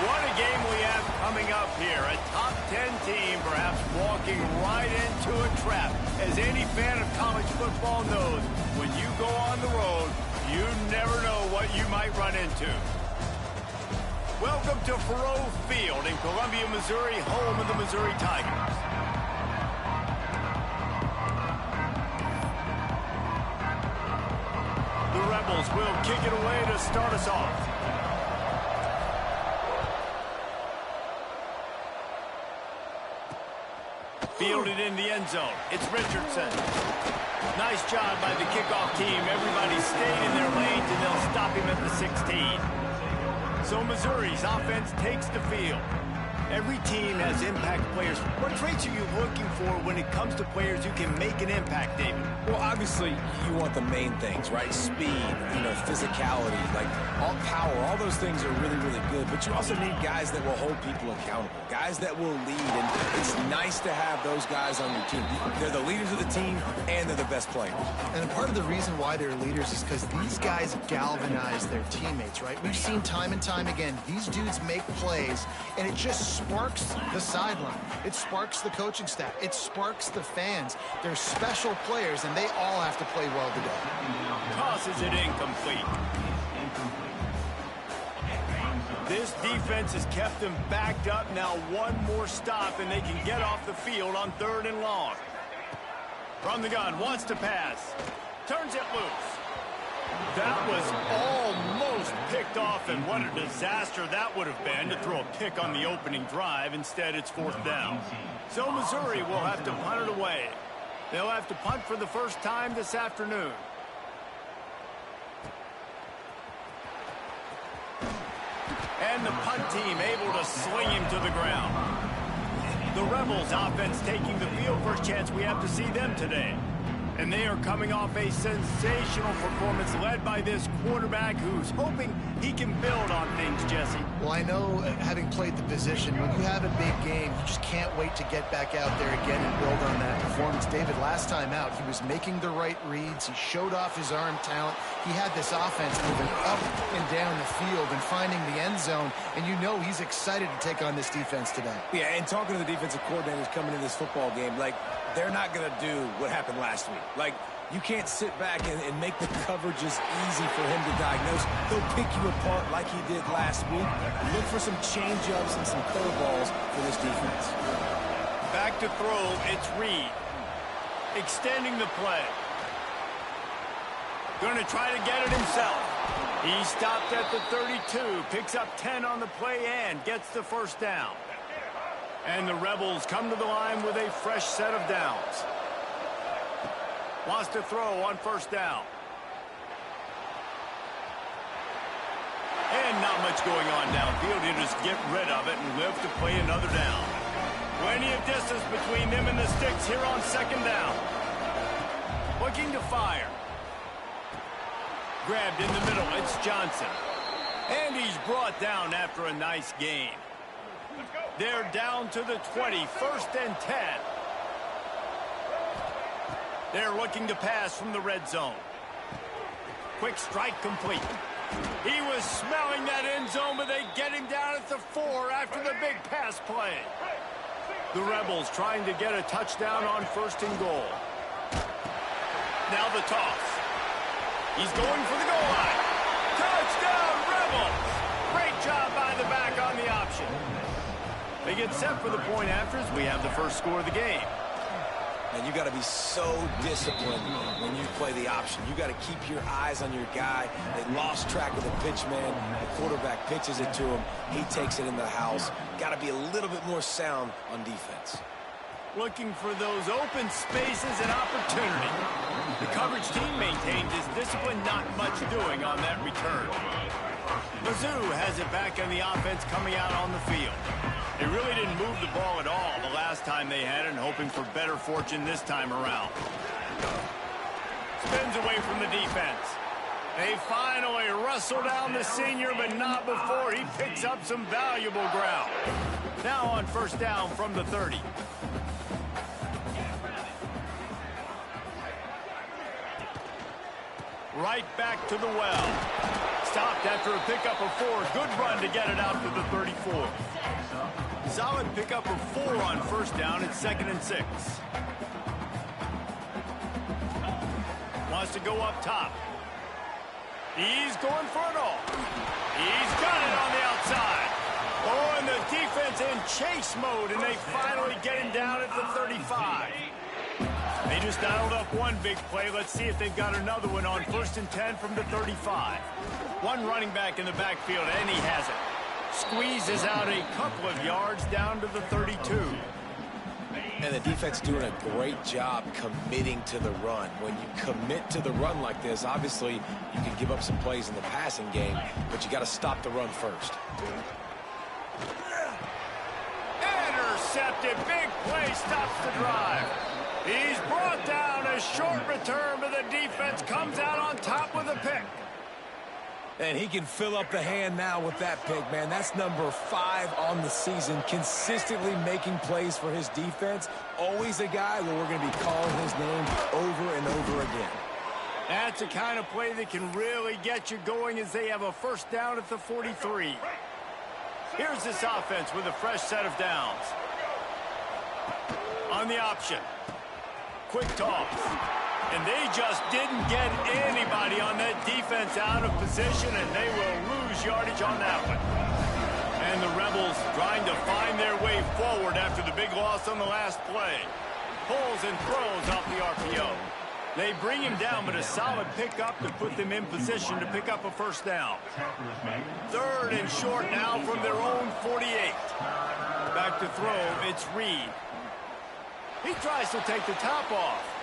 What a game we have coming up here. A top 10 team perhaps walking right into a trap. As any fan of college football knows, when you go on the road, you never know what you might run into. Welcome to Faurot Field in Columbia, Missouri, home of the Missouri Tigers. The Rebels will kick it away to start us off. Fielded in the end zone. It's Richardson. Nice job by the kickoff team. Everybody stayed in their lanes, and they'll stop him at the 16. So Missouri's offense takes the field. Every team has impact players. What traits are you looking for when it comes to players who can make an impact, David? Well, obviously, you want the main things, right? Speed, physicality, like all power, all those things are really, really good. But you also need guys that will hold people accountable, guys that will lead. And it's nice to have those guys on your team. They're the leaders of the team, and they're the best players. And part of the reason why they're leaders is because these guys galvanize their teammates, right? We've seen time and time again, these dudes make plays, and it just sparks the sideline. It sparks the coaching staff. It sparks the fans. They're special players, and they all have to play well today. Tosses it incomplete. This defense has kept them backed up. Now one more stop, and they can get off the field on 3rd and long. From the gun, wants to pass. Turns it loose. That was almost picked off, and what a disaster that would have been to throw a pick on the opening drive. Instead, it's 4th down. So Missouri will have to punt it away. They'll have to punt for the first time this afternoon. And the punt team able to sling him to the ground. The Rebels offense taking the field. First chance we have to see them today. And they are coming off a sensational performance led by this quarterback who's hoping he can build on things, Jesse. Well, I know, having played the position, when you have a big game, you just can't wait to get back out there again and build on that performance. David, last time out, he was making the right reads. He showed off his arm talent. He had this offense moving up and down the field and finding the end zone. And you know he's excited to take on this defense today. Yeah, and talking to the defensive coordinators coming into this football game, they're not going to do what happened last week. You can't sit back and make the coverages easy for him to diagnose. He'll pick you apart like he did last week. Look for some change-ups and some curveballs for this defense. Back to throw, it's Reed. Extending the play. Going to try to get it himself. He stopped at the 32, picks up 10 on the play and gets the first down. And the Rebels come to the line with a fresh set of downs. Wants to throw on 1st down. And not much going on downfield. He'll just get rid of it and live to play another down. Plenty of distance between them and the sticks here on 2nd down. Looking to fire. Grabbed in the middle. It's Johnson. And he's brought down after a nice gain. They're down to the 20, 1st and 10. They're looking to pass from the red zone. Quick strike complete. He was smelling that end zone, but they get him down at the 4 after the big pass play. The Rebels trying to get a touchdown on 1st and goal. Now the toss. He's going for the goal line. Touchdown, Rebels! Great job by the back on the option. They get set for the point after as we have the first score of the game. And you got to be so disciplined when you play the option. You got to keep your eyes on your guy. They lost track of the pitch, man. The quarterback pitches it to him. He takes it in the house. Got to be a little bit more sound on defense. Looking for those open spaces and opportunity. The coverage team maintains his discipline, not much doing on that return. Mizzou has it back on the offense coming out on the field. They really didn't move the ball at all the last time they had it, and hoping for better fortune this time around. Spins away from the defense. They finally wrestle down the senior, but not before he picks up some valuable ground. Now on 1st down from the 30. Right back to the well. Stopped after a pickup of 4. Good run to get it out to the 34. Solid pickup of 4 on first down. It's 2nd and 6. Wants to go up top. He's going for it all. He's got it on the outside. Oh, and the defense in chase mode, and they finally get him down at the 35. They just dialed up one big play. Let's see if they've got another one on 1st and 10 from the 35. One running back in the backfield, and he has it. Squeezes out a couple of yards down to the 32. And the defense doing a great job committing to the run. When you commit to the run like this, obviously you can give up some plays in the passing game, but you got to stop the run first. Intercepted. Big play stops the drive. He's brought down. A short return, but the defense comes out on top with a pick. And he can fill up the hand now with that pick, man. That's number 5 on the season, consistently making plays for his defense. Always a guy where we're going to be calling his name over and over again. That's the kind of play that can really get you going as they have a first down at the 43. Here's this offense with a fresh set of downs. On the option. Quick toss. And they just didn't get anybody on that defense out of position, and they will lose yardage on that one. And the Rebels trying to find their way forward after the big loss on the last play. Pulls and throws off the RPO. They bring him down, but a solid pickup to put them in position to pick up a first down. 3rd and short now from their own 48. Back to throw, it's Reed. He tries to take the top off.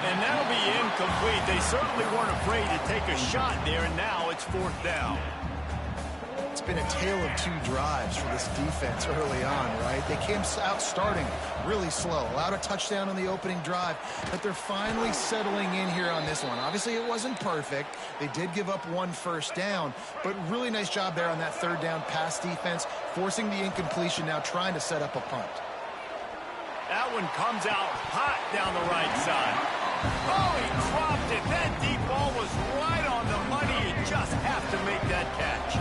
And that'll be incomplete. They certainly weren't afraid to take a shot there, and now it's 4th down. It's been a tale of 2 drives for this defense early on, right? They came out starting really slow, allowed a touchdown on the opening drive, but they're finally settling in here on this one. Obviously, it wasn't perfect. They did give up 1 first down, but really nice job there on that 3rd down pass defense, forcing the incompletion, now trying to set up a punt. That one comes out hot down the right side. Oh, he dropped it. That deep ball was right on the money. You just have to make that catch.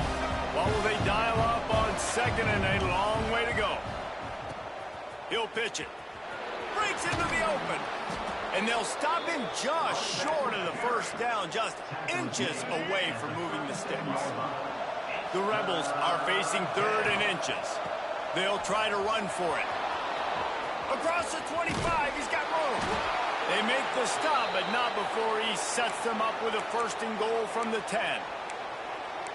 Well, will they dial up on 2nd and a long way to go? He'll pitch it. Breaks into the open. And they'll stop him just short of the first down, just inches away from moving the sticks. The Rebels are facing 3rd and inches. They'll try to run for it. Across the 25, he's got room. They make the stop, but not before he sets them up with a 1st and goal from the 10.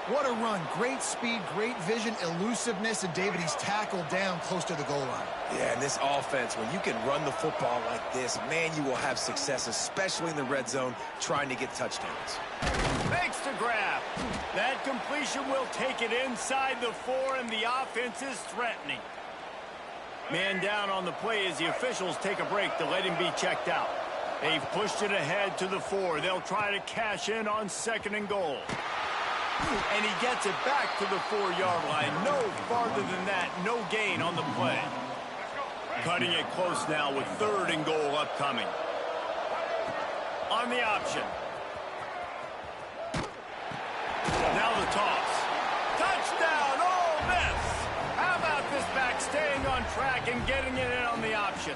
What a run. Great speed, great vision, elusiveness, and David, he's tackled down close to the goal line. Yeah, and this offense, when you can run the football like this, man, you will have success, especially in the red zone, trying to get touchdowns. Makes the grab. That completion will take it inside the 4, and the offense is threatening. Man down on the play as the officials take a break to let him be checked out. They've pushed it ahead to the 4. They'll try to cash in on 2nd and goal. And he gets it back to the 4-yard line. No farther than that. No gain on the play. Cutting it close now with 3rd and goal upcoming. On the option. Now the toss. Touchdown, Ole Miss! How about this back staying on track and getting it in on the option?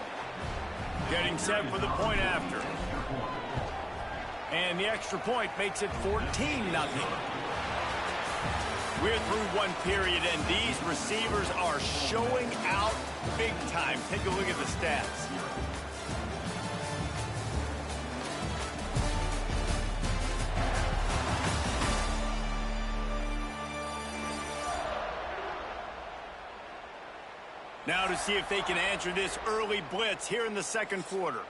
Getting set for the point after. And the extra point makes it 14-0. We're through one period, and these receivers are showing out big time. Take a look at the stats. Now to see if they can answer this early blitz here in the 2nd quarter.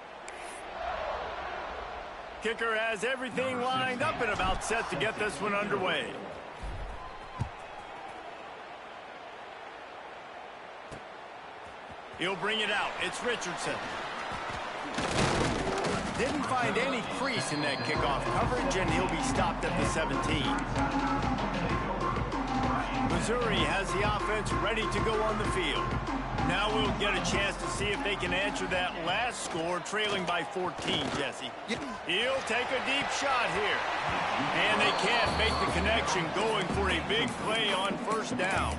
Kicker has everything lined up and about set to get this one underway. He'll bring it out. It's Richardson. Didn't find any crease in that kickoff coverage, and he'll be stopped at the 17. Missouri has the offense ready to go on the field. Now we'll get a chance to see if they can answer that last score, trailing by 14, Jesse. He'll take a deep shot here. And they can't make the connection, going for a big play on first down.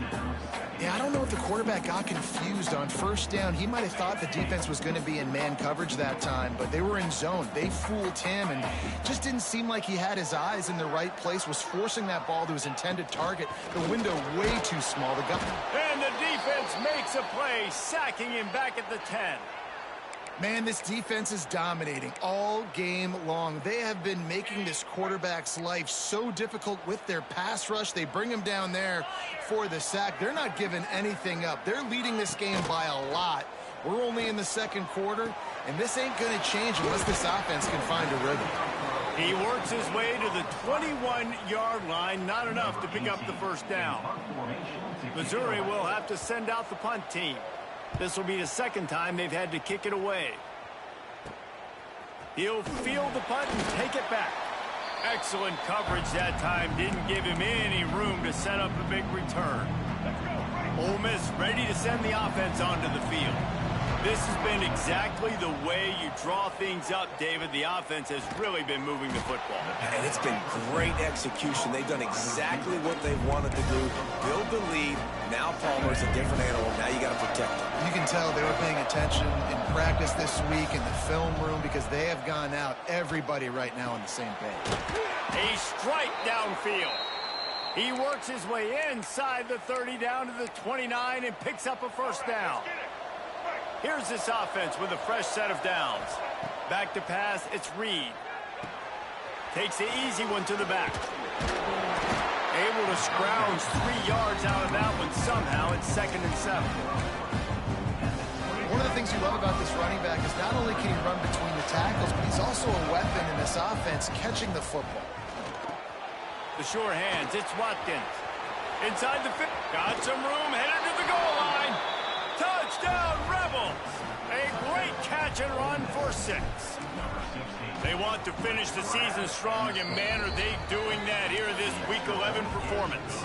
Yeah, I don't know if the quarterback got confused on first down. He might have thought the defense was going to be in man coverage that time, but they were in zone. They fooled him, and just didn't seem like he had his eyes in the right place, was forcing that ball to his intended target. The window way too small. And the defense makes a play, sacking him back at the 10. Man, this defense is dominating all game long. They have been making this quarterback's life so difficult with their pass rush. They bring him down there for the sack. They're not giving anything up. They're leading this game by a lot. We're only in the second quarter, and this ain't going to change unless this offense can find a rhythm. He works his way to the 21-yard line, not enough to pick up the first down. Missouri will have to send out the punt team. This will be the second time they've had to kick it away. He'll field the punt and take it back. Excellent coverage that time. Didn't give him any room to set up a big return. Ole Miss ready to send the offense onto the field. This has been exactly the way you draw things up, David. The offense has really been moving the football. And it's been great execution. They've done exactly what they wanted to do. Build the lead. Now Palmer's a different animal. Now you got to protect him. You can tell they were paying attention in practice this week in the film room because they have gone out, everybody right now on the same page. A strike downfield. He works his way inside the 30 down to the 29 and picks up a first down. Here's this offense with a fresh set of downs. Back to pass, it's Reed. Takes the easy one to the back. Able to scrounge 3 yards out of that one somehow. It's 2nd and 7. One of the things you love about this running back is not only can he run between the tackles, but he's also a weapon in this offense catching the football. The sure hands, it's Watkins. Inside the 50. Got some room, headed to the goal line. Touchdown, Rebels! A great catch and run for 6. They want to finish the season strong, and man, are they doing that here in this Week 11 performance.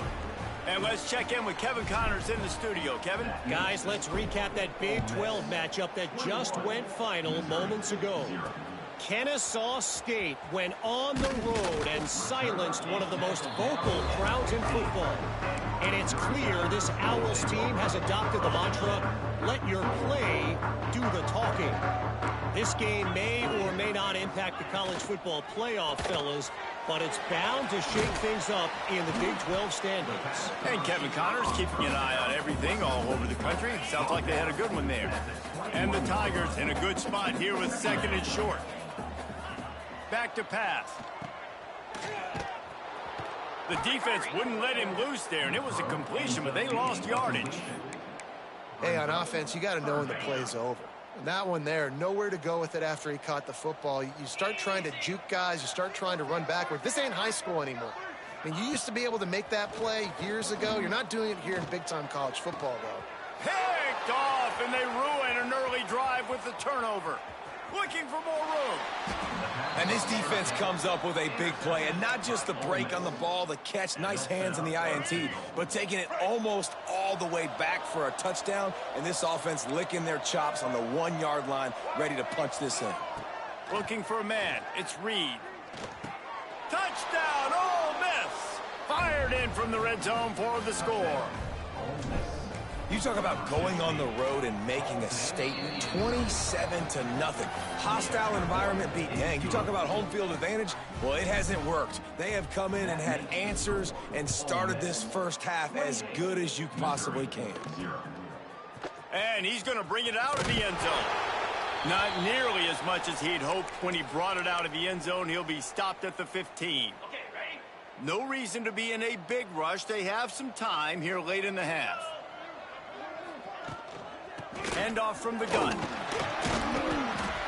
And let's check in with Kevin Connors in the studio. Kevin? Guys, let's recap that Big 12 matchup that just went final moments ago. Kennesaw State went on the road and silenced one of the most vocal crowds in football. And it's clear this Owls team has adopted the mantra, let your play do the talking. This game may or may not impact the college football playoff, fellas, but it's bound to shake things up in the Big 12 standings. And Kevin Connors keeping an eye on everything all over the country. Sounds like they had a good one there. And the Tigers in a good spot here with 2nd and short. Back to pass. The defense wouldn't let him loose there, and it was a completion, but they lost yardage. Hey, on offense, you got to know when the play's over. And that one there, nowhere to go with it after he caught the football. You start trying to juke guys. You start trying to run backward. This ain't high school anymore. I mean, you used to be able to make that play years ago. You're not doing it here in big-time college football, though. Picked off, and they ruin an early drive with the turnover. Looking for more room. And this defense comes up with a big play, and not just the break on the ball, the catch, nice hands in the INT, but taking it almost all the way back for a touchdown, and this offense licking their chops on the 1-yard line, ready to punch this in. Looking for a man. It's Reed. Touchdown, Ole Miss. Fired in from the red zone for the score. You talk about going on the road and making a statement. 27-0. Hostile environment beat gang. You talk about home field advantage. Well, it hasn't worked. They have come in and had answers and started this first half as good as you possibly can. And he's going to bring it out of the end zone. Not nearly as much as he'd hoped when he brought it out of the end zone. He'll be stopped at the 15. No reason to be in a big rush. They have some time here late in the half. Handoff from the gun.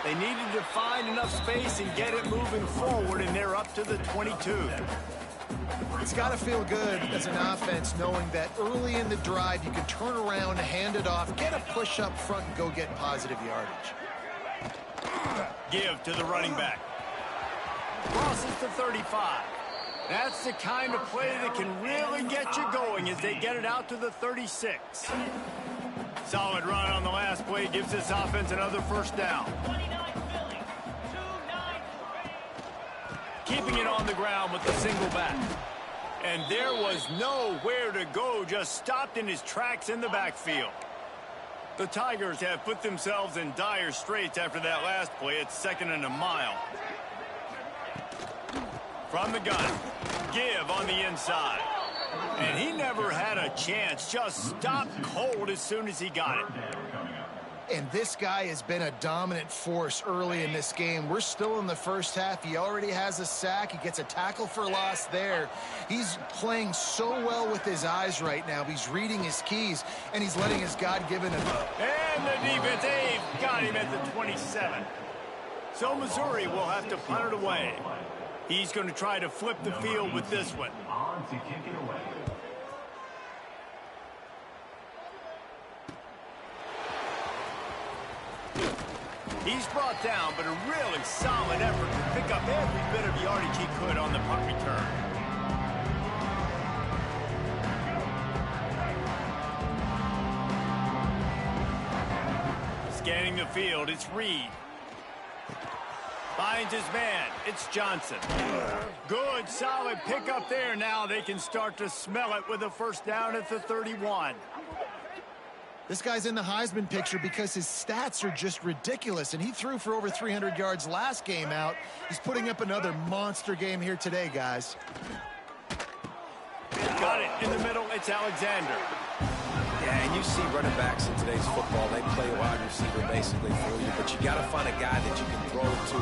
They needed to find enough space and get it moving forward, and they're up to the 22. It's got to feel good as an offense knowing that early in the drive you can turn around, hand it off, get a push up front, and go get positive yardage. Give to the running back. Crosses to 35. That's the kind of play that can really get you going as they get it out to the 36. solid run on the last play gives this offense another first down. Keeping it on the ground with the single back. And there was nowhere to go, just stopped in his tracks in the backfield. The Tigers have put themselves in dire straits after that last play. It's 2nd and a mile. From the gun, give on the inside. And he never had a chance, just stopped cold as soon as he got it. And this guy has been a dominant force early in this game. We're still in the first half. He already has a sack. He gets a tackle for loss there. He's playing so well with his eyes right now. He's reading his keys, and he's letting his God-given... And the defense, they've got him at the 27. So Missouri will have to punt it away. He's going to try to flip the field with this one. He's brought down, but a really solid effort to pick up every bit of yardage he could on the punt return. Scanning the field, it's Reed. Finds his man, it's Johnson. Good, solid pickup there. Now they can start to smell it with a first down at the 31. This guy's in the Heisman picture because his stats are just ridiculous, and he threw for over 300 yards last game out. He's putting up another monster game here today, guys. Got it in the middle, it's Alexander. Yeah, and you see running backs in today's football, they play a wide receiver basically for you, but you got to find a guy that you can throw it to,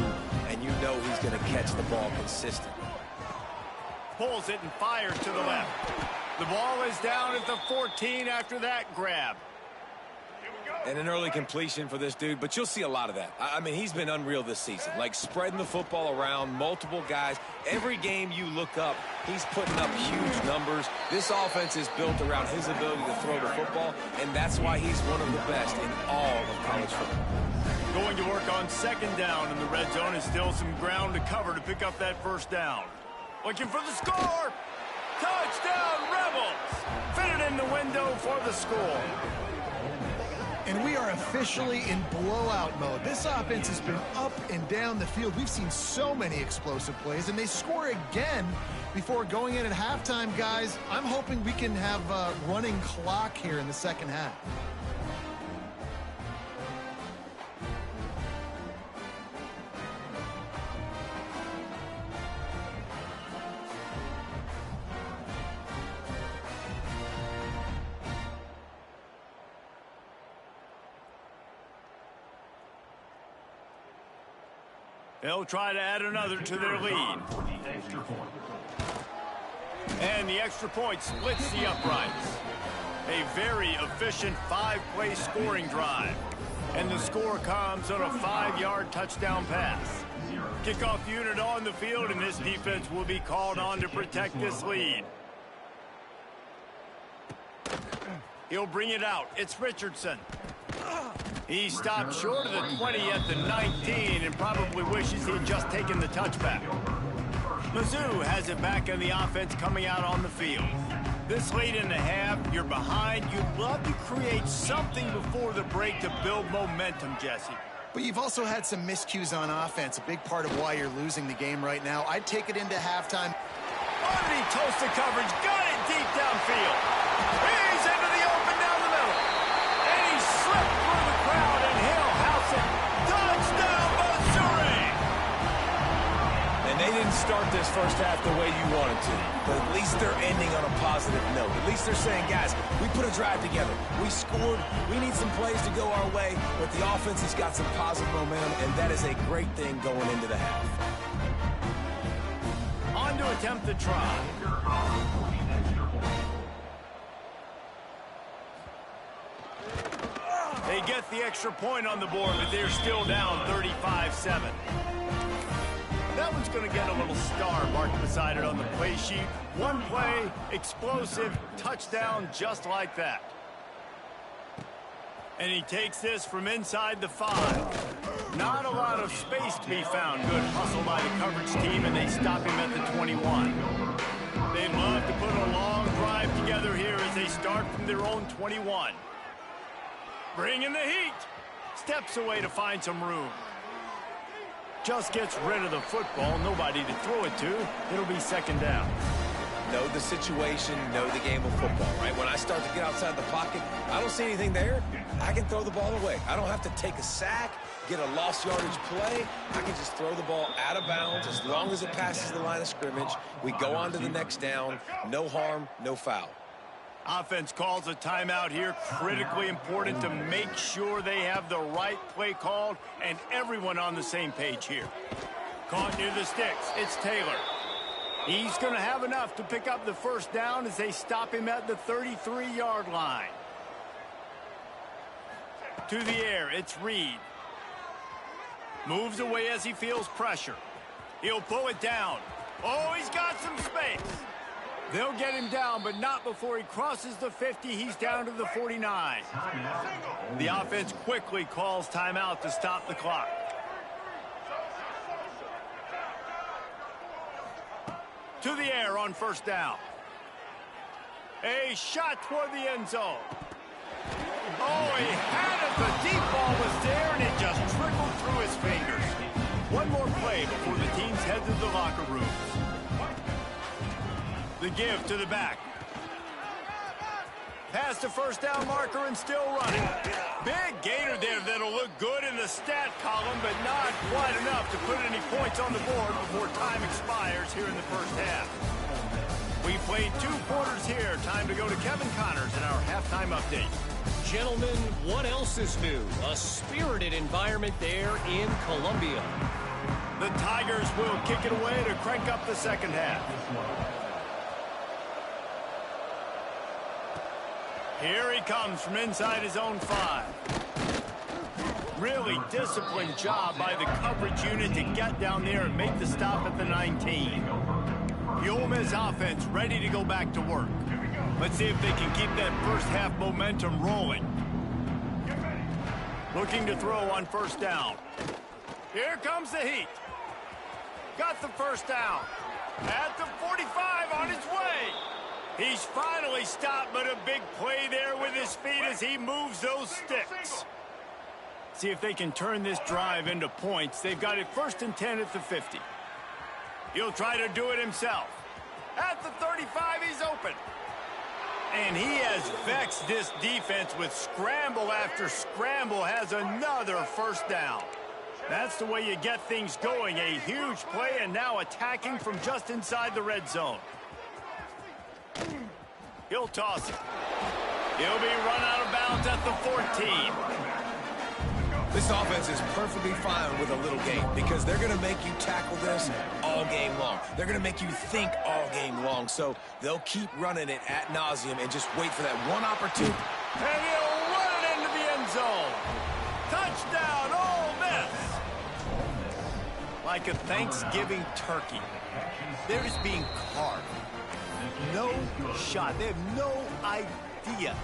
and you know he's going to catch the ball consistently. Pulls it and fires to the left. The ball is down at the 14 after that grab. And an early completion for this dude, but you'll see a lot of that. I mean, he's been unreal this season, like spreading the football around, multiple guys. Every game you look up, he's putting up huge numbers. This offense is built around his ability to throw the football, and that's why he's one of the best in all of college football. Going to work on 2nd down in the red zone, and still some ground to cover to pick up that first down. Looking for the score. Touchdown, Rebels. Fit it in the window for the score. And we are officially in blowout mode. This offense has been up and down the field. We've seen so many explosive plays, and they score again before going in at halftime, guys. I'm hoping we can have a running clock here in the second half. They'll try to add another to their lead. And the extra point splits the uprights. A very efficient 5-play scoring drive. And the score comes on a 5-yard touchdown pass. Kickoff unit on the field, and this defense will be called on to protect this lead. He'll bring it out. It's Richardson. He stopped short of the 20 at the 19 and probably wishes he had just taken the touchback. Mizzou has it back on the offense coming out on the field. This late in the half, you're behind. You'd love to create something before the break to build momentum, Jesse. But you've also had some miscues on offense, a big part of why you're losing the game right now. I'd take it into halftime. Underneath toasted coverage, got it deep downfield. He's into the open down the middle. And he slipped through the crowd, and he'll house it. Touchdown, Missouri! And they didn't start this first half the way you wanted to, but at least they're ending on a positive note. At least they're saying, guys, we put a drive together. We scored. We need some plays to go our way, but the offense has got some positive momentum, and that is a great thing going into the half. On to attempt the try. They get the extra point on the board, but they're still down 35-7. That one's going to get a little star marked beside it on the play sheet. One play, explosive, touchdown, just like that. And he takes this from inside the 5. Not a lot of space to be found. Good hustle by the coverage team, and they stop him at the 21. They'd love to put a long drive together here as they start from their own 21. Bringing the heat. Steps away to find some room. Just gets rid of the football. Nobody to throw it to. It'll be second down. Know the situation, know the game of football, right? When I start to get outside the pocket, I don't see anything there. I can throw the ball away. I don't have to take a sack, get a lost yardage play. I can just throw the ball out of bounds as long as it passes the line of scrimmage. We go on to the next down. No harm, no foul. Offense calls a timeout here. Critically important to make sure they have the right play called and everyone on the same page here. Caught near the sticks. It's Taylor. He's going to have enough to pick up the first down as they stop him at the 33-yard line. To the air, it's Reed. Moves away as he feels pressure. He'll pull it down. Oh, he's got some space. They'll get him down, but not before he crosses the 50. He's down to the 49. The offense quickly calls timeout to stop the clock. To the air on first down. A shot toward the end zone. Oh, he had it. The deep ball was there, and it just trickled through his fingers. One more play before the teams head to the locker rooms. The give to the back. Past the first down marker and still running. Big gainer there that'll look good in the stat column, but not quite enough to put any points on the board before time expires here in the first half. We played 2 quarters here. Time to go to Kevin Connors in our halftime update. Gentlemen, what else is new? A spirited environment there in Columbia. The Tigers will kick it away to crank up the second half. Here he comes from inside his own 5. Really disciplined job by the coverage unit to get down there and make the stop at the 19. The Ole Miss offense ready to go back to work. Let's see if they can keep that first half momentum rolling. Looking to throw on first down. Here comes the heat. Got the first down. At the 45 on his way. He's finally stopped, but a big play there with his feet as he moves those sticks. See if they can turn this drive into points. They've got it 1st and 10 at the 50. He'll try to do it himself. At the 35, he's open. And he has vexed this defense with scramble after scramble, has another first down. That's the way you get things going. A huge play and now attacking from just inside the red zone. He'll toss it. He'll be run out of bounds at the 14. This offense is perfectly fine with a little game because they're going to make you tackle this all game long. They're going to make you think all game long. So they'll keep running it ad nauseum and just wait for that one opportunity. And he'll run it into the end zone. Touchdown, Ole Miss. Like a Thanksgiving turkey. They're just being carved. No shot. They have no idea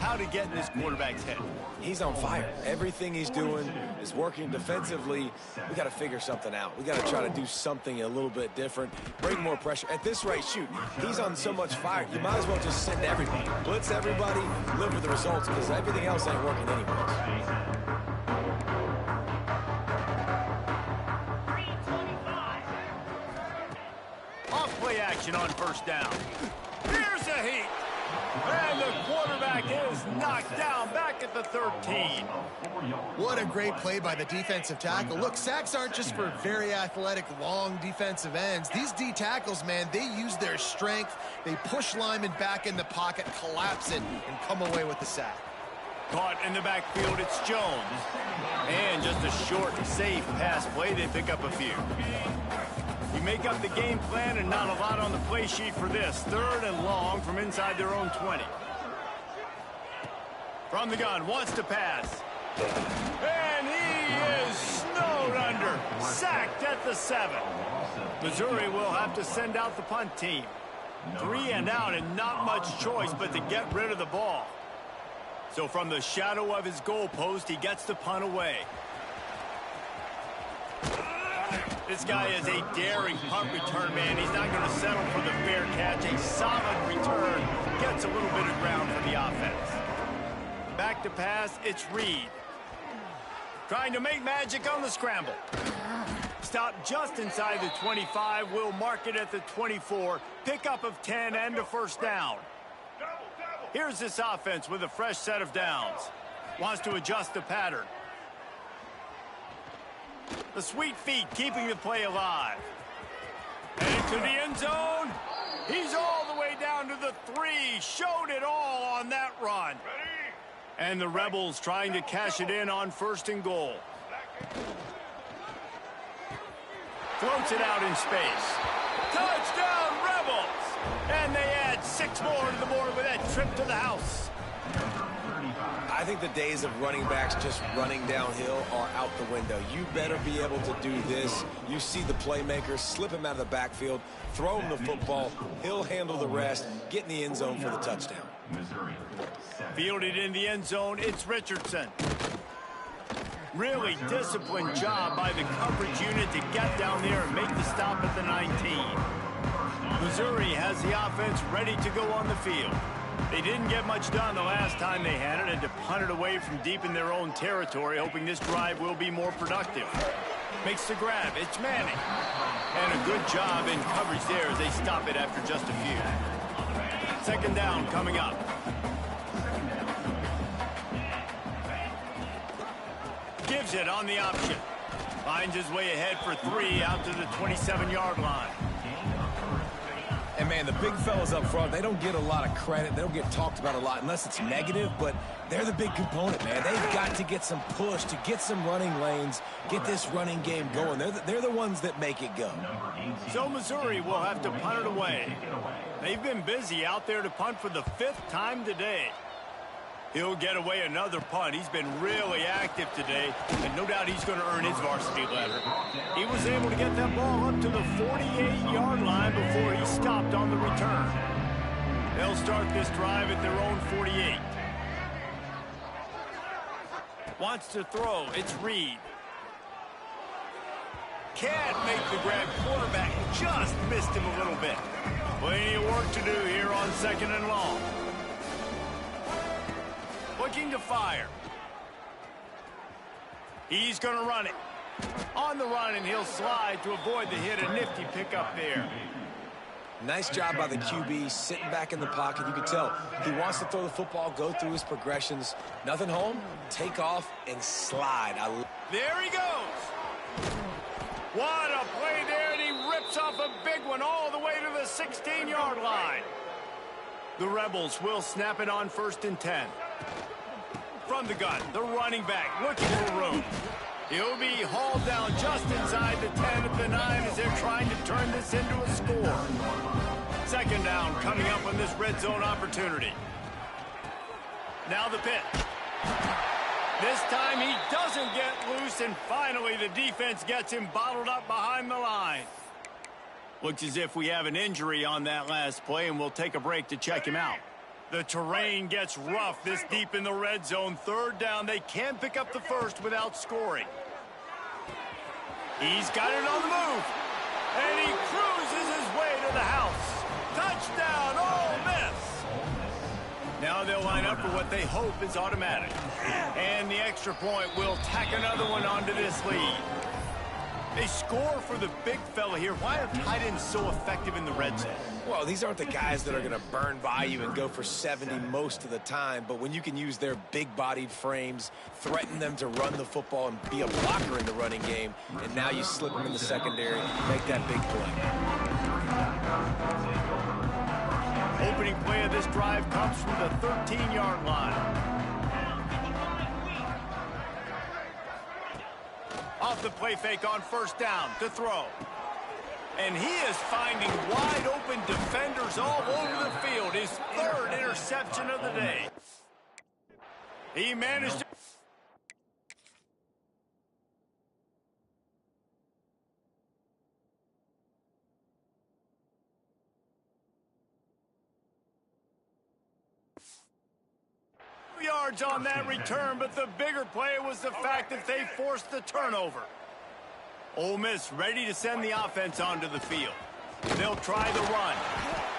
how to get in this quarterback's head. He's on fire. Everything he's doing is working defensively. We got to figure something out. We got to try to do something a little bit different. Bring more pressure. At this rate, shoot, he's on so much fire, you might as well just send everybody. Blitz everybody, live with the results, because everything else ain't working anyways. Off-play action on first down. Here's a heat. And the quarterback is knocked down back at the 13. What a great play by the defensive tackle. Look, sacks aren't just for very athletic, long defensive ends. These D tackles, man, they use their strength. They push linemen back in the pocket, collapse it, and come away with the sack. Caught in the backfield, it's Jones. And just a short, safe pass play. They pick up a few. You make up the game plan and not a lot on the play sheet for this. 3rd and long from inside their own 20. From the gun, wants to pass. And he is snowed under. Sacked at the 7. Missouri will have to send out the punt team. 3 and out and not much choice but to get rid of the ball. So from the shadow of his goalpost, he gets the punt away. This guy is a daring punt return man. He's not going to settle for the fair catch. A solid return. Gets a little bit of ground for the offense. Back to pass, it's Reed. Trying to make magic on the scramble. Stop just inside the 25. We'll mark it at the 24. Pickup of 10 and a first down. Here's this offense with a fresh set of downs. Wants to adjust the pattern. The sweet feet keeping the play alive. And to the end zone. He's all the way down to the 3. Showed it all on that run. And the Rebels trying to cash it in on 1st and goal. Floats it out in space. Touchdown, Rebels! And they add 6 more to the board with that trip to the house. I think the days of running backs just running downhill are out the window. You better be able to do this. You see the playmaker, slip him out of the backfield, throw him the football, he'll handle the rest, get in the end zone for the touchdown. Fielded in the end zone, it's Richardson. Really disciplined job by the coverage unit to get down there and make the stop at the 19. Missouri has the offense ready to go on the field. They didn't get much done the last time they had it and to punt it away from deep in their own territory, hoping this drive will be more productive. Makes the grab. It's Manning. And a good job in coverage there as they stop it after just a few. 2nd down coming up. Gives it on the option. Finds his way ahead for 3 out to the 27-yard line. And, man, the big fellas up front, they don't get a lot of credit. They don't get talked about a lot unless it's negative, but they're the big component, man. They've got to get some push, to get some running lanes, get this running game going. They're the ones that make it go. So Missouri will have to punt it away. They've been busy out there to punt for the 5th time today. He'll get away another punt. He's been really active today, and no doubt he's going to earn his varsity letter. He was able to get that ball up to the 48-yard line before he stopped on the return. They'll start this drive at their own 48. Wants to throw. It's Reed. Can't make the grab. Quarterback just missed him a little bit. Plenty of work to do here on 2nd and long. Looking to fire. He's going to run it. On the run, and he'll slide to avoid the hit. A nifty pickup there. Nice job by the QB, sitting back in the pocket. You can tell he wants to throw the football, go through his progressions. Nothing home, take off, and slide. There he goes. What a play there, and he rips off a big one all the way to the 16-yard line. The Rebels will snap it on 1st and 10. From the gun, the running back looking for room. He'll be hauled down just inside the 10 at the 9 as they're trying to turn this into a score. 2nd down coming up on this red zone opportunity. Now the pitch. This time he doesn't get loose, and finally the defense gets him bottled up behind the line. Looks as if we have an injury on that last play, and we'll take a break to check him out. The terrain gets rough this deep in the red zone. 3rd down. They can pick up the 1st without scoring. He's got it on the move. And he cruises his way to the house. Touchdown, Ole Miss. Now they'll line up for what they hope is automatic. And the extra point will tack another one onto this lead. They score for the big fella here. Why are tight ends so effective in the red zone? Well, these aren't the guys that are going to burn by you and go for 70 most of the time, but when you can use their big-bodied frames, threaten them to run the football and be a blocker in the running game, and now you slip them in the secondary, make that big play. Opening play of this drive comes from the 13-yard line. Off the play fake on 1st down to throw. And he is finding wide open defenders all over the field. His 3rd interception of the day. He managed to... yards on that return, but the bigger play was the fact that they forced the turnover. Ole Miss ready to send the offense onto the field. They'll try the run.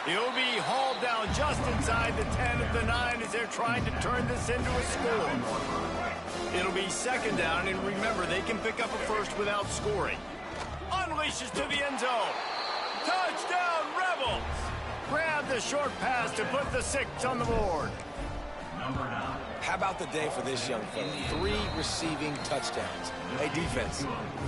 He'll be hauled down just inside the 10 of the 9 as they're trying to turn this into a score. It'll be second down, and remember, they can pick up a first without scoring. Unleashes to the end zone. Touchdown, Rebels! Grab the short pass to put the 6 on the board. How about the day for this young fella? 3 receiving touchdowns. Hey, defense,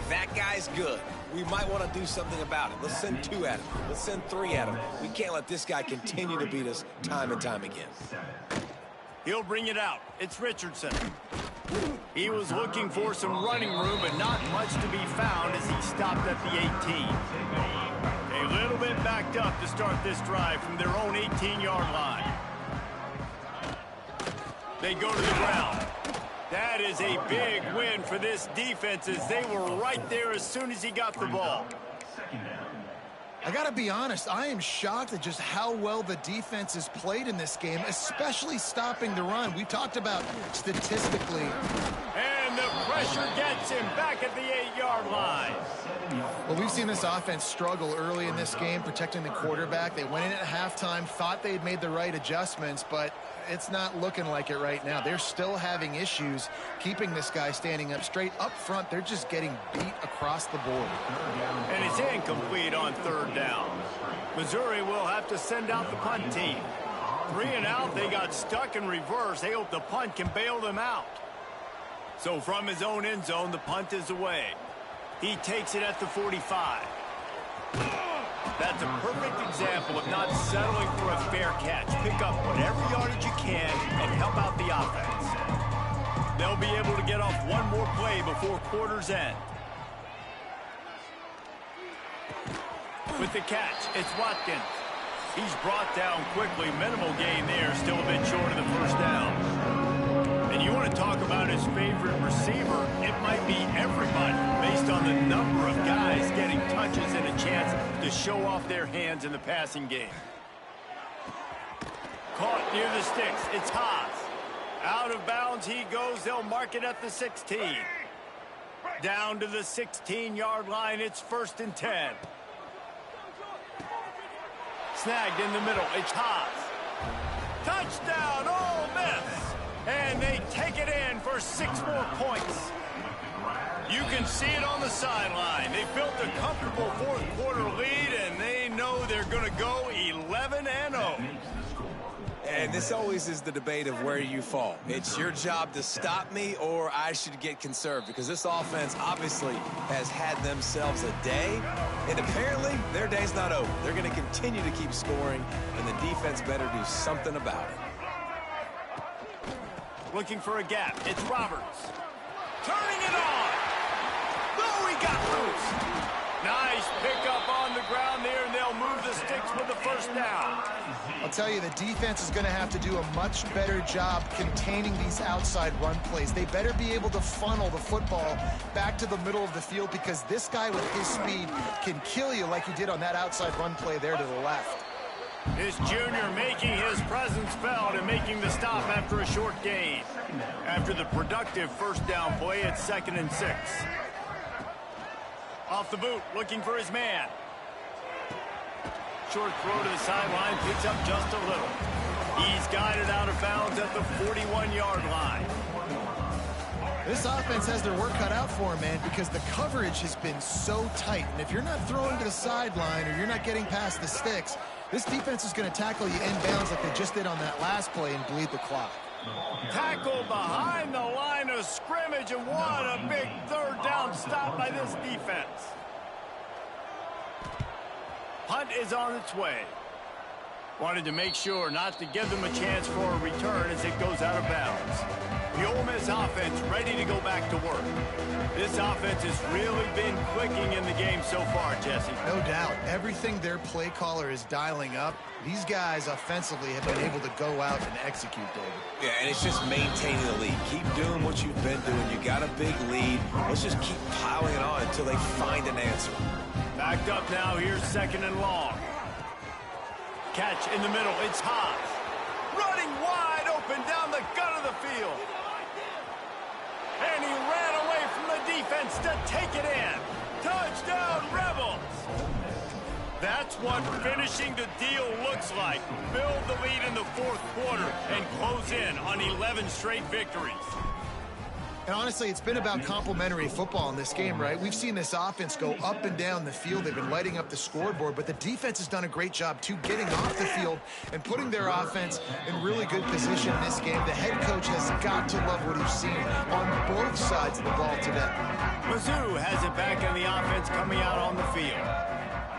that guy's good. We might want to do something about it. Let's send 2 at him. Let's send 3 at him. We can't let this guy continue to beat us time and time again. He'll bring it out. It's Richardson. He was looking for some running room, but not much to be found as he stopped at the 18. A little bit backed up to start this drive from their own 18-yard line. They go to the ground. That is a big win for this defense as they were right there as soon as he got the ball. I got to be honest, I am shocked at just how well the defense has played in this game, especially stopping the run. We talked about statistically. And the pressure gets him back at the 8-yard line. Well, we've seen this offense struggle early in this game, protecting the quarterback. They went in at halftime, thought they'd made the right adjustments, but it's not looking like it right now. They're still having issues keeping this guy standing up straight. Up front, they're just getting beat across the board. And it's incomplete on 3rd down. Missouri will have to send out the punt team. 3 and out, they got stuck in reverse. They hope the punt can bail them out. So from his own end zone, the punt is away. He takes it at the 45. That's a perfect example of not settling for a fair catch. Pick up whatever yardage you can and help out the offense. They'll be able to get off one more play before quarter's end. With the catch, it's Watkins. He's brought down quickly. Minimal gain there, still a bit short of the first down. And you want to talk about his favorite receiver, it might be everybody based on the number of guys getting touches and a chance to show off their hands in the passing game. Caught near the sticks. It's Haas. Out of bounds he goes. They'll mark it at the 16. Down to the 16-yard line. It's 1st and 10. Snagged in the middle. It's Haas. Touchdown, Ole Miss. And they take it in for 6 more points. You can see it on the sideline. They built a comfortable 4th quarter lead, and they know they're going to go 11-0. And this always is the debate of where you fall. It's your job to stop me, or I should get conserved, because this offense obviously has had themselves a day, and apparently their day's not over. They're going to continue to keep scoring, and the defense better do something about it. Looking for a gap. It's Roberts. Turning it on. Oh, he got loose. Nice pickup on the ground there, and they'll move the sticks with the 1st down. I'll tell you, the defense is going to have to do a much better job containing these outside run plays. They better be able to funnel the football back to the middle of the field, because this guy with his speed can kill you like he did on that outside run play there to the left. This junior making his presence felt and making the stop after a short gain. After the productive 1st down play, it's 2nd and 6. Off the boot, looking for his man. Short throw to the sideline, picks up just a little. He's guided out of bounds at the 41-yard line. This offense has their work cut out for them, man, because the coverage has been so tight. And if you're not throwing to the sideline or you're not getting past the sticks, this defense is going to tackle you inbounds like they just did on that last play and bleed the clock. Tackle behind the line of scrimmage, and what a big 3rd down stop by this defense. Punt is on its way. Wanted to make sure not to give them a chance for a return as it goes out of bounds. The Ole Miss offense ready to go back to work. This offense has really been clicking in the game so far, Jesse. No doubt. Everything their play caller is dialing up, these guys offensively have been able to go out and execute, David. Yeah, and it's just maintaining the lead. Keep doing what you've been doing. You got a big lead. Let's just keep piling it on until they find an answer. Backed up now. Here's 2nd and long. Catch in the middle. It's Haas. Running wide open down the gut of the field. And he ran away from the defense to take it in. Touchdown, Rebels. That's what finishing the deal looks like. Build the lead in the fourth quarter and close in on 11 straight victories. And honestly, it's been about complementary football in this game, right? We've seen this offense go up and down the field. They've been lighting up the scoreboard, but the defense has done a great job, too, getting off the field and putting their offense in really good position in this game. The head coach has got to love what he's seen on both sides of the ball today. Mizzou has it back in the offense coming out on the field.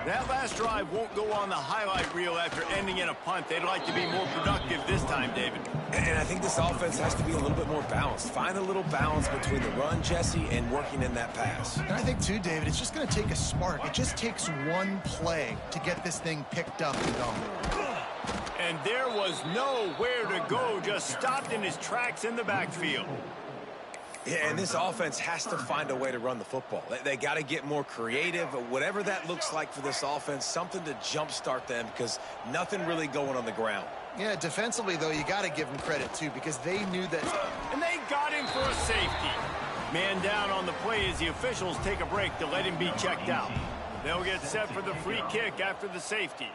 That last drive won't go on the highlight reel after ending in a punt. They'd like to be more productive this time, David. And I think this offense has to be a little bit more balanced. Find a little balance between the run, Jesse, and working in that pass. And I think, too, David, it's just going to take a spark. It just takes one play to get this thing picked up and going. And there was nowhere to go, just stopped in his tracks in the backfield. Yeah, and this offense has to find a way to run the football. They got to get more creative, whatever that looks like for this offense, something to jumpstart them because nothing really going on the ground. Yeah, defensively, though, you got to give them credit, too, because they knew that. And they got him for a safety. Man down on the play as the officials take a break to let him be checked out. They'll get set for the free kick after the safety.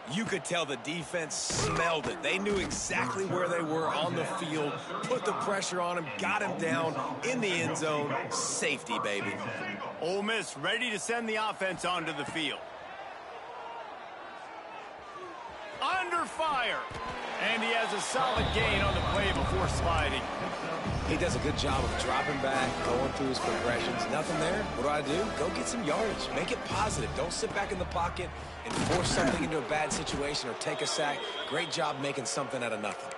You could tell the defense smelled it. They knew exactly where they were on the field, put the pressure on him, got him down in the end zone. Safety, baby. Ole Miss ready to send the offense onto the field. Under fire. And he has a solid gain on the play before sliding. He does a good job of dropping back, going through his progressions. Nothing there. What do? Go get some yardage. Make it positive. Don't sit back in the pocket and force something into a bad situation or take a sack. Great job making something out of nothing.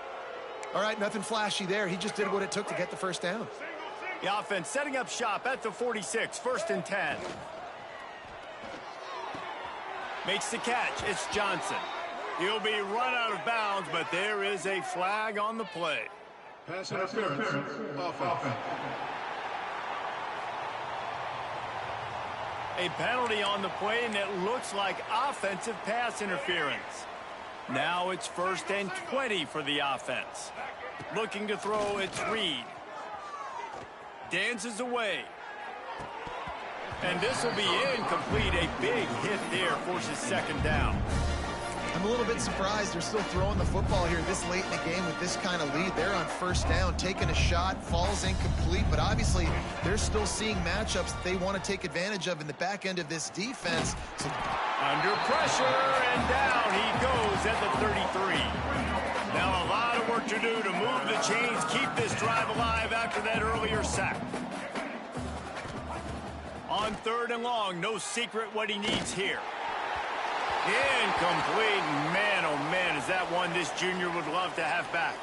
All right, nothing flashy there. He just did what it took to get the first down. The offense setting up shop at the 46, 1st and 10. Makes the catch. It's Johnson. He'll be run out of bounds, but there is a flag on the play. Pass interference, offense. A penalty on the play, and it looks like offensive pass interference. Now it's 1st and 20 for the offense. Looking to throw, it's Reed. Dances away. And this will be incomplete. A big hit there forces 2nd down. I'm a little bit surprised they're still throwing the football here this late in the game with this kind of lead. They're on 1st down, taking a shot, falls incomplete, but obviously they're still seeing matchups that they want to take advantage of in the back end of this defense. So under pressure, and down he goes at the 33. Now a lot of work to do to move the chains, keep this drive alive after that earlier sack. On 3rd and long, no secret what he needs here. Incomplete. Man, oh man, is that one this junior would love to have back.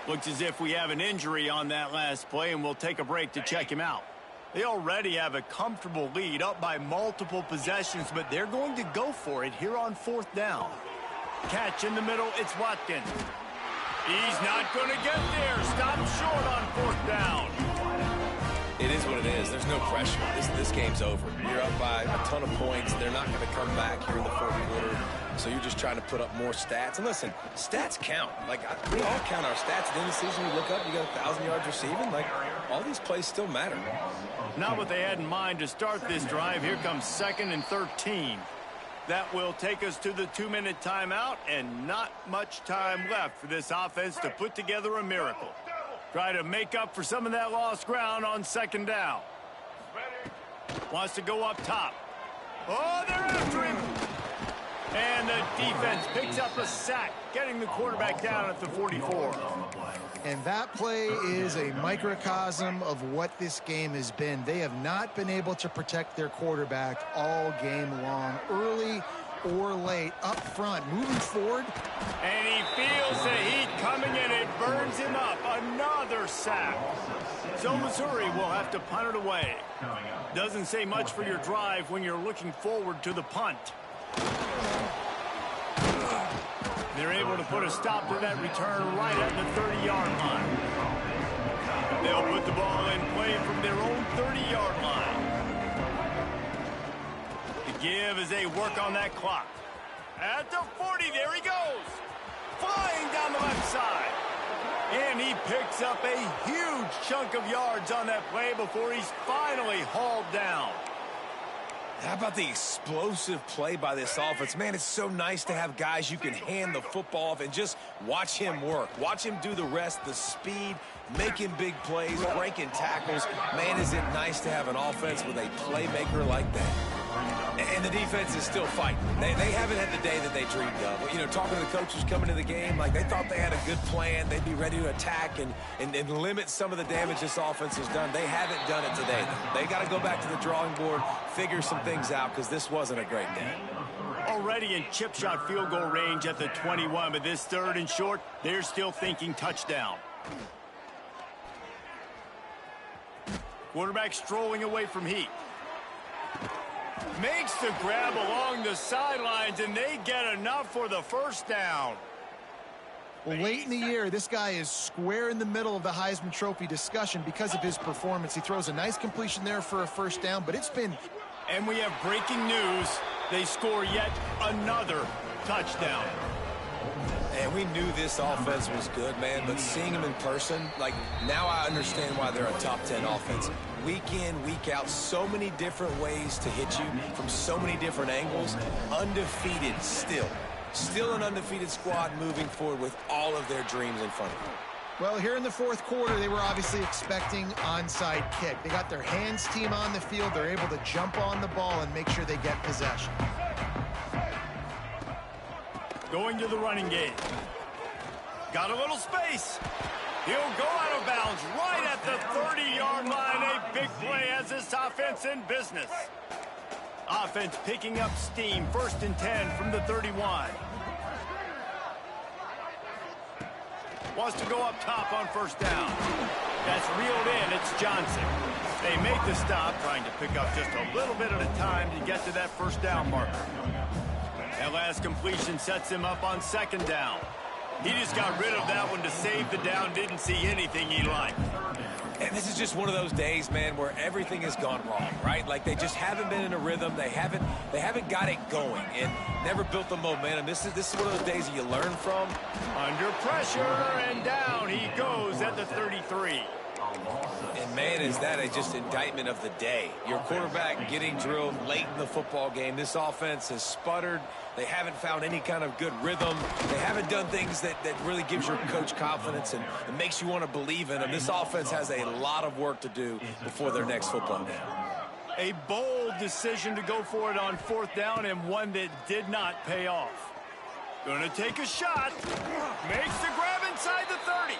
Looks as if we have an injury on that last play, and we'll take a break to check him out. They already have a comfortable lead, up by multiple possessions, but they're going to go for it here on 4th down. Catch in the middle, it's Watkins. He's not going to get there. Stop short on 4th down. It is what it is. There's no pressure. This game's over. You're up by a ton of points. They're not going to come back here in the 4th quarter. So you're just trying to put up more stats. And listen, stats count. Like, we all count our stats. At the end of the season, we look up, you got 1,000 yards receiving. Like, all these plays still matter. Not what they had in mind to start this drive. Here comes 2nd and 13. That will take us to the 2-minute timeout, and not much time left for this offense to put together a miracle. Try to make up for some of that lost ground on 2nd down. Wants to go up top. Oh, they're after him. And the defense picks up a sack, getting the quarterback down at the 44. And that play is a microcosm of what this game has been. They have not been able to protect their quarterback all game long, early or late, up front, moving forward. And he feels the heat coming in. It burns him up. Another sack. So Missouri will have to punt it away. Doesn't say much for your drive when you're looking forward to the punt. They're able to put a stop to that return right at the 30-yard line. They'll put the ball in play from their own 30-yard line. The give as they work on that clock. At the 40, there he goes. Flying down the left side. And he picks up a huge chunk of yards on that play before he's finally hauled down. How about the explosive play by this offense? Man, it's so nice to have guys you can hand the football off and just watch him work. Watch him do the rest, the speed, making big plays, breaking tackles. Man, is it nice to have an offense with a playmaker like that. And the defense is still fighting. They haven't had the day that they dreamed of. You know, talking to the coaches coming into the game, like they thought they had a good plan. They'd be ready to attack and limit some of the damage this offense has done. They haven't done it today. They got to go back to the drawing board, figure some things out, because this wasn't a great day. Already in chip shot field goal range at the 21, but this 3rd and short, they're still thinking touchdown. Quarterback strolling away from Heat. Makes the grab along the sidelines, and they get enough for the first down. Well, late in the year, this guy is square in the middle of the Heisman Trophy discussion because of his performance. He throws a nice completion there for a first down, but it's been... And we have breaking news. They score yet another touchdown. And we knew this offense was good, man, but seeing them in person, like, now I understand why they're a top 10 offense. Week in, week out, so many different ways to hit you from so many different angles. Undefeated still. Still an undefeated squad moving forward with all of their dreams in front of them. Well, here in the 4th quarter, they were obviously expecting onside kick. They got their hands team on the field. They're able to jump on the ball and make sure they get possession. Going to the running game. Got a little space. He'll go out of bounds right at the 30-yard line. A big play has this offense in business. Offense picking up steam. 1st and 10 from the 31. Wants to go up top on 1st down. That's reeled in. It's Johnson. They make the stop, trying to pick up just a little bit at a time to get to that 1st down marker. That last completion sets him up on 2nd down. He just got rid of that one to save the down. Didn't see anything he liked. And this is just one of those days, man, where everything has gone wrong, right? Like they just haven't been in a rhythm. They haven't got it going and never built the momentum. This is one of those days that you learn from. Under pressure, and down he goes at the 33. And, man, is that just indictment of the day. Your quarterback getting drilled late in the football game. This offense has sputtered. They haven't found any kind of good rhythm. They haven't done things that really gives your coach confidence and makes you want to believe in them. This offense has a lot of work to do before their next football game. A bold decision to go for it on 4th down, and one that did not pay off. Gonna take a shot. Makes the grab inside the 30.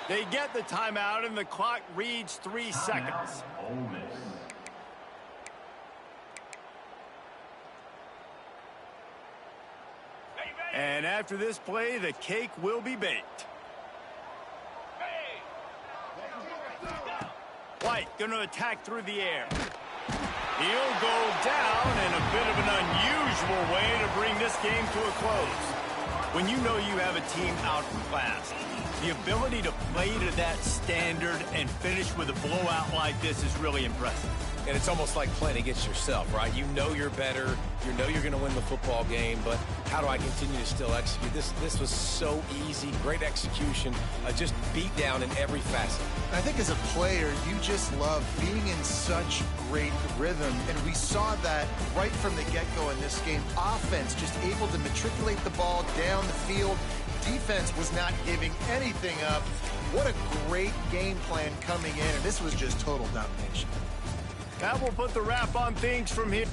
They get the timeout, and the clock reads 3 seconds. And after this play, the cake will be baked. White going to attack through the air. He'll go down in a bit of an unusual way to bring this game to a close. When you know you have a team outclassed, the ability to play to that standard and finish with a blowout like this is really impressive. And it's almost like playing against yourself, right? You know you're better. You know you're going to win the football game, but how do I continue to still execute? This was so easy, great execution, just beat down in every facet. I think as a player, you just love being in such great rhythm, and we saw that right from the get-go in this game. Offense just able to matriculate the ball down the field. Defense was not giving anything up. What a great game plan coming in, and this was just total domination. That will put the wrap on things from here.